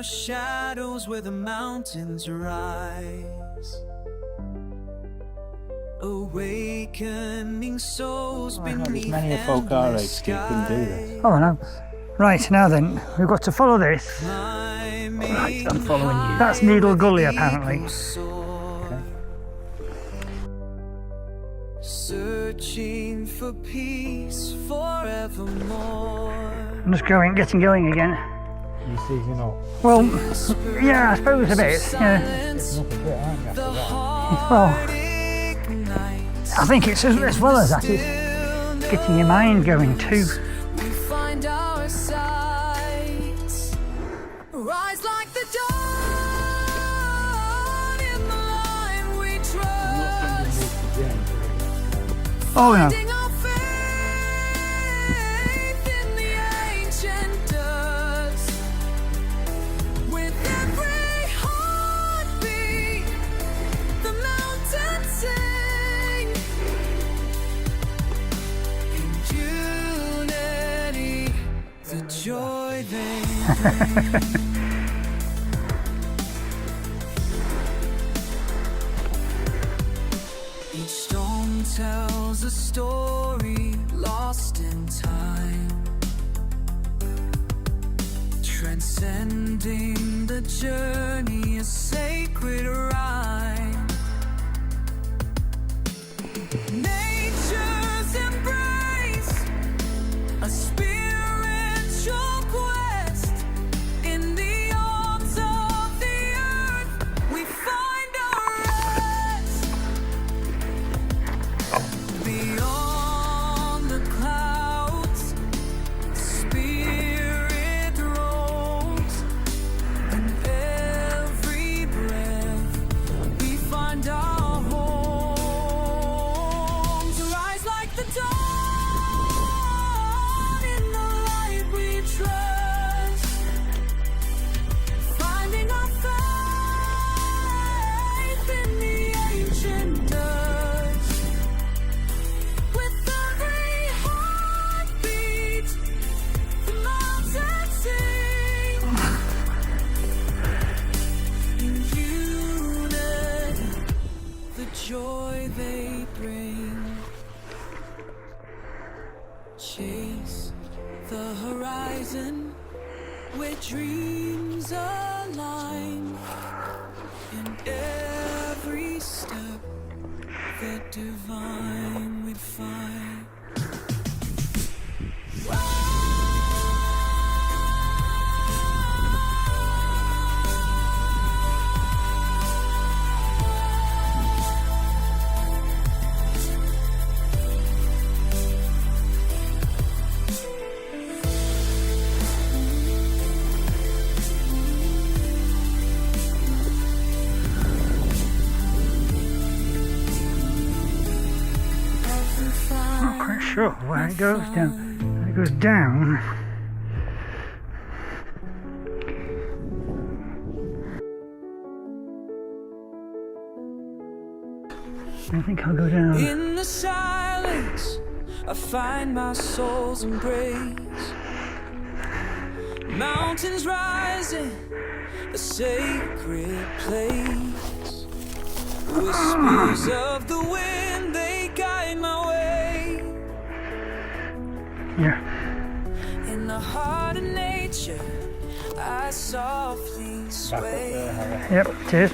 shadows where the mountains rise. Awakening souls beneath endless skies. Oh no. Right, now then, we've got to follow this. Right, I'm following you. That's Needle Gully apparently. Okay. Searching for peace forevermore. I'm just getting going again. You seizing up? Well, yeah, I suppose a bit. Yeah. It's up a bit, aren't you, after that? Well, I think it's as well as that, it's getting your mind going too. We find our sights rise like the dawn in the line we trust. Oh no. Finding our faith in the ancient dust. With every heartbeat, the mountains sing. In unity, the joy they bring. Each storm tells a story lost in time, transcending the journey, a sacred rhyme. Nature's embrace, a spiritual quest. In the arms of the earth, we find our rest. Beyond the clouds, spirit roams. In every breath, we find our homes. Rise like the dawn in the light we trust. Finding our faith in the ancient dust. With every heartbeat, the mountains sing. In unity, the joy they bring. Chase the horizon where dreams align. In every step, the divine we find. Not quite sure where it goes down. It goes down. I think I'll go down. In the silence, I find my soul's embrace. Mountains rising, a sacred place. Whispers of the wind, they guide my way. Yeah. In the heart of nature, I softly sway. Yep, it is.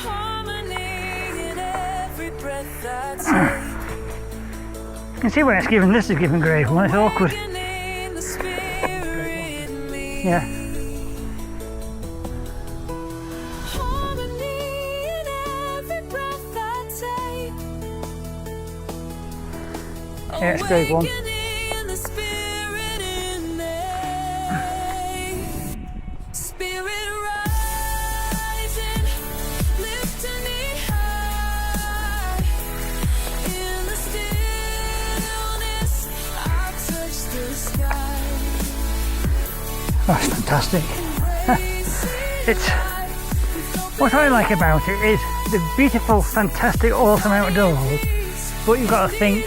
Harmony in every breath I take. You can see where it's given. This is given grade 1. It's awkward. In the spirit in me. Yeah. Harmony in every breath I take. Yeah, it's grade 1. Awakening the spirit in me. Spirit rising, lifting me high. In the stillness, I touch the sky. Oh, it's fantastic. It's what I like about it is the beautiful, fantastic, awesome outdoors. But you've got to think.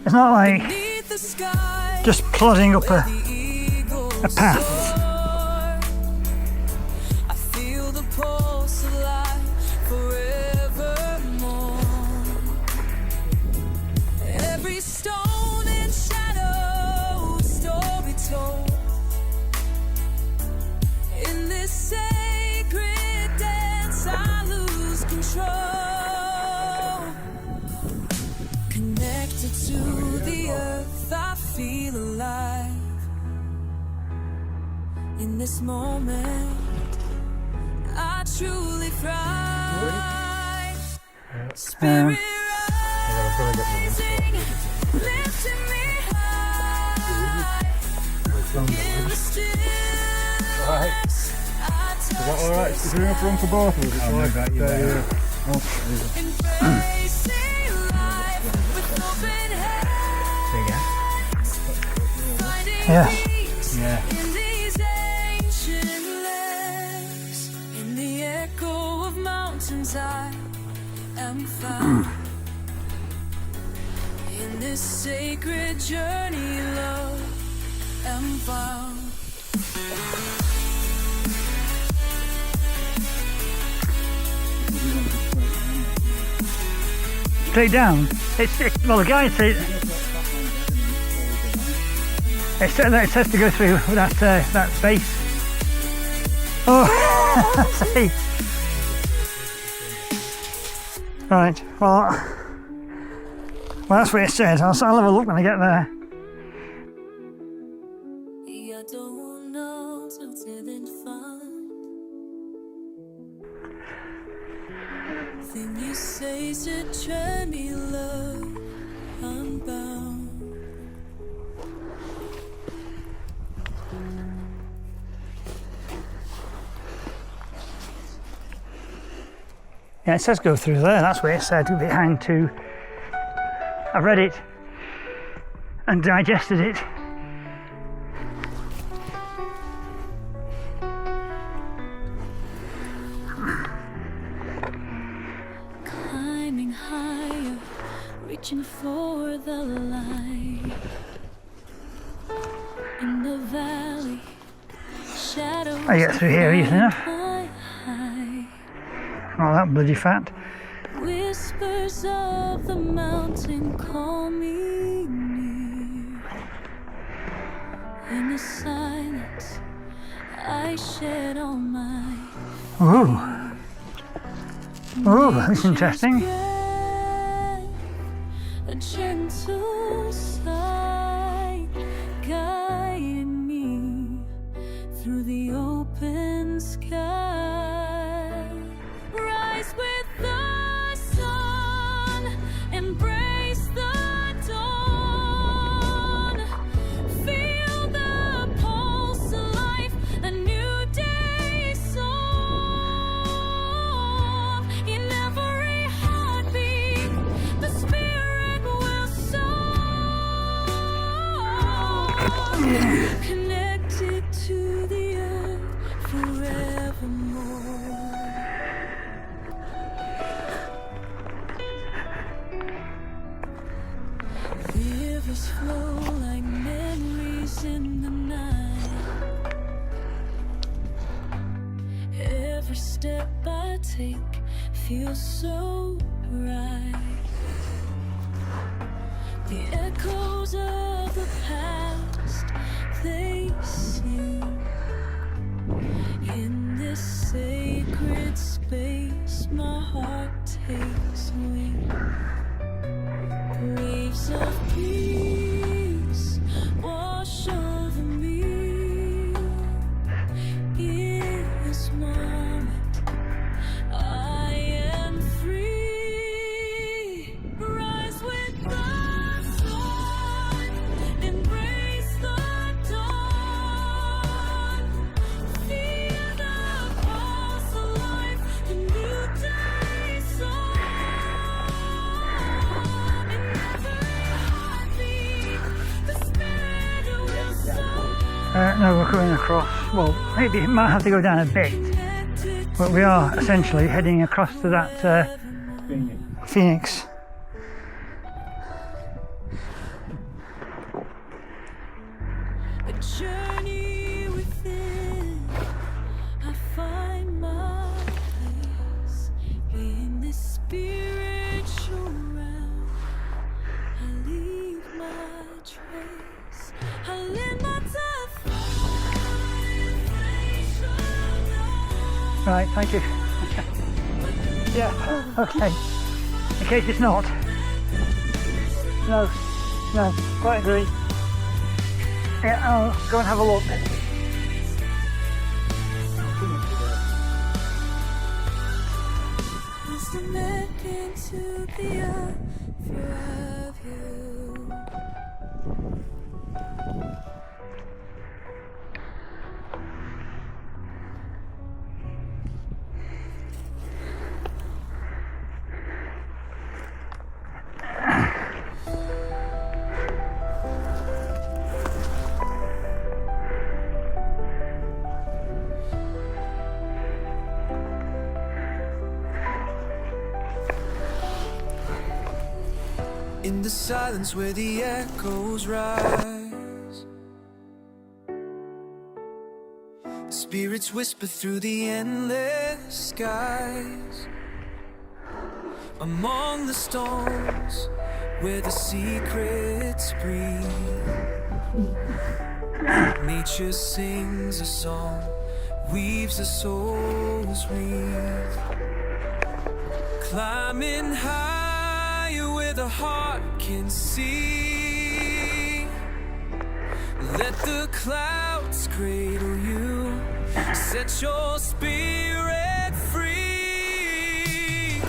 It's not like just plodding up a a path. I feel the pulse of life forevermore. Every stone and shadow, story told. In this sacred dance, I lose control. Connected to the earth, I feel alive. In this moment, I truly thrive. Spirit rising, lifting me high. In the stillness, I touch Is that alright? Is there enough room for both of us? Oh, no, got you there. embracing life with open hands. Finding Yeah. peace Yeah. in these ancient lands. In the echo of mountains, I am found. In this sacred journey, love am found. Straight down. Well, the guide said it says to go through that space. Oh, see. Right. Well, that's what it says. I'll have a look when I get there. I don't know till didn't find. Thing you say to try me, love, I'm bound. Yeah, it says go through there. That's what it said behind to. I read it and digested it. Climbing higher, reaching for the light. In the valley, shadows. I get through here easy enough. high. Oh, that bloody fat. Whispers of the mountain call me near. In the silence, I shed all my Ooh. Ooh, that's interesting. a gentle sigh guiding me through the open sky. Rise with the sun, embrace the dawn. Feel the pulse of life, a new day song. In every heartbeat, the spirit will soar. Connected to the earth forevermore. Rivers flow like memories in the night. Every step I take feels so right. The echoes of the past, they sing. In this sacred space, my heart takes wing. Waves of peace wash over me. In this moment, I am free. Rise with the sun, embrace the dawn. Feel the pulse of life, a new day song. In every heartbeat, the spirit will soar. No, we're coming across. Well, maybe it might have to go down a bit, but we are essentially heading across to that Phoenix. A journey Right, thank you. Yeah, okay. In case it's not. No, quite agree. Yeah, I'll go and have a look. Must admit into the earth of you. In the silence where the echoes rise, spirits whisper through the endless skies. Among the stones where the secrets breathe, nature sings a song, weaves a soul's wreath. Climbing higher where the heart can see, let the clouds cradle you, set your spirit free.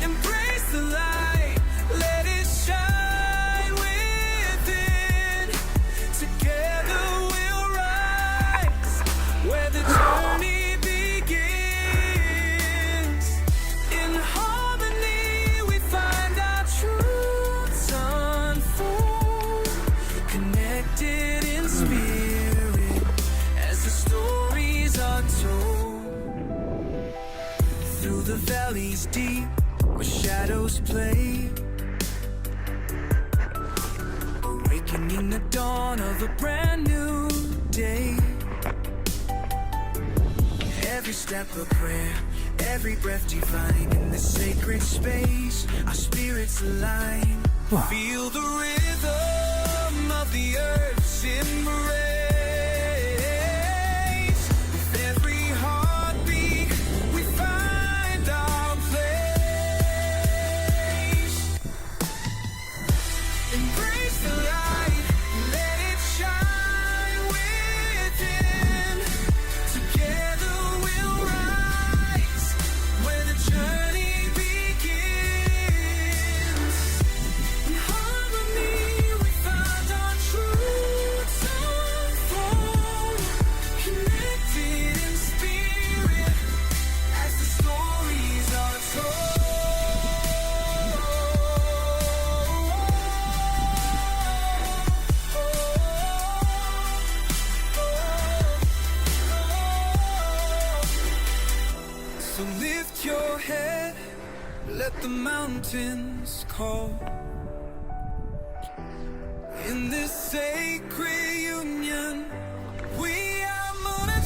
Embrace the light, let it shine within. Together we'll rise where the journey begins. In harmony we find our truths unfold, connected in spirit as the stories are told. Through the valleys deep where shadows play, awakening the dawn of a brand new day. Every step a prayer, every breath divine. In this sacred space, our spirits align. Feel the rhythm of the earth's embrace. With every heartbeat, we find our place. Embrace the light, let it shine within. Together we'll rise where the journey begins. In harmony we find our truths unfold, connected in spirit as the stories are told. So lift your head, let the mountains call. In this sacred union, we are moving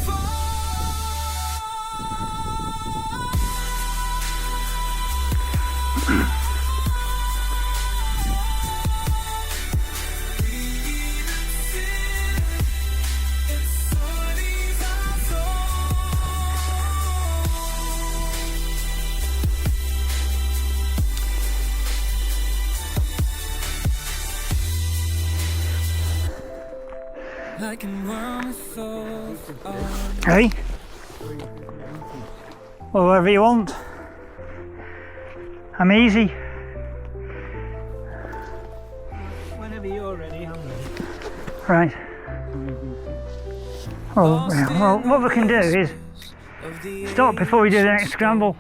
like a worm of Hey? Well, whatever you want. I'm easy. Whenever you're ready, I'm ready. Right. Well, what we can do is stop before we do the next scramble.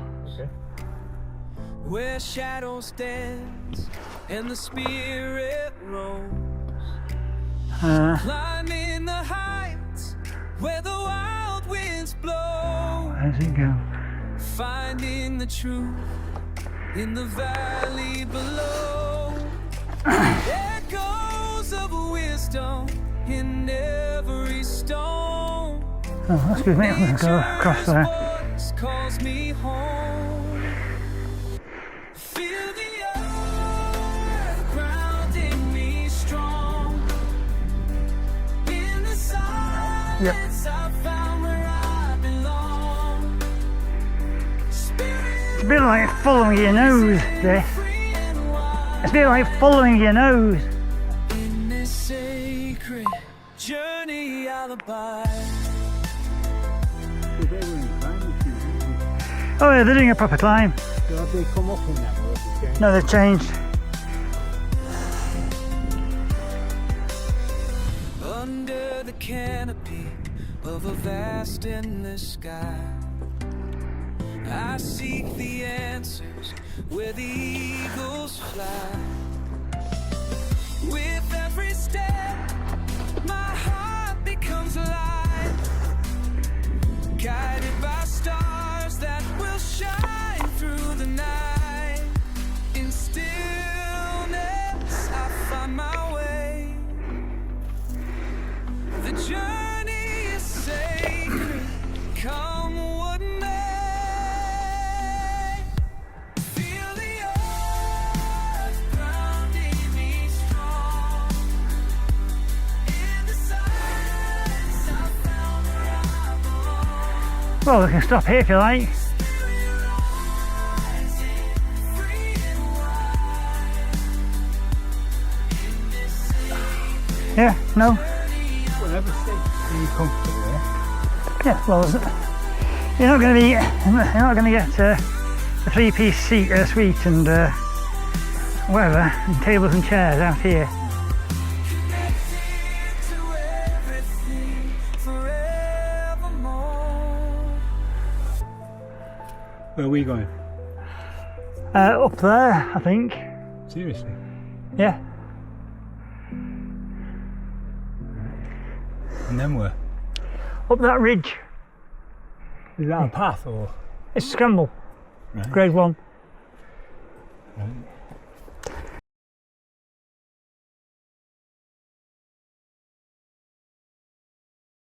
where shadows dance and the spirit roams. Climbing the heights where the wild winds blow. Where's it go? Finding the truth in the valley below. Echoes of wisdom in every stone. Oh, excuse me, I'm going to go across there. Nature's voice calls me home. Feel the earth grounding me strong. In the silence I found where I belong. a bit like following your nose, this. It's a bit like following your nose. In this sacred journey I'll abide. So they were in climbing shoes. Oh yeah, they're doing a proper climb. So have they come up in that road again? No, they've changed. Under the canopy of a vast endless sky, I seek the answers where the eagles fly. With every step, my heart becomes alive, guided by stars that will shine through the night. In stillness, I find my way. The journey is sacred, come what may. Feel the earth grounding me strong. In the silence, I found where I belong. Well, we can stop here if you like. Spirit rising, free and wide. In this sacred Yeah, no? Whatever state are you comfortable there? Yeah, well, you're not going to get a three-piece suite and whatever, and tables and chairs out here. connected to everything forevermore. Where are we going? Up there, I think. Seriously? Yeah. And then where? Up that ridge. Is that a path or? It's scramble. Right. Grade 1. Right.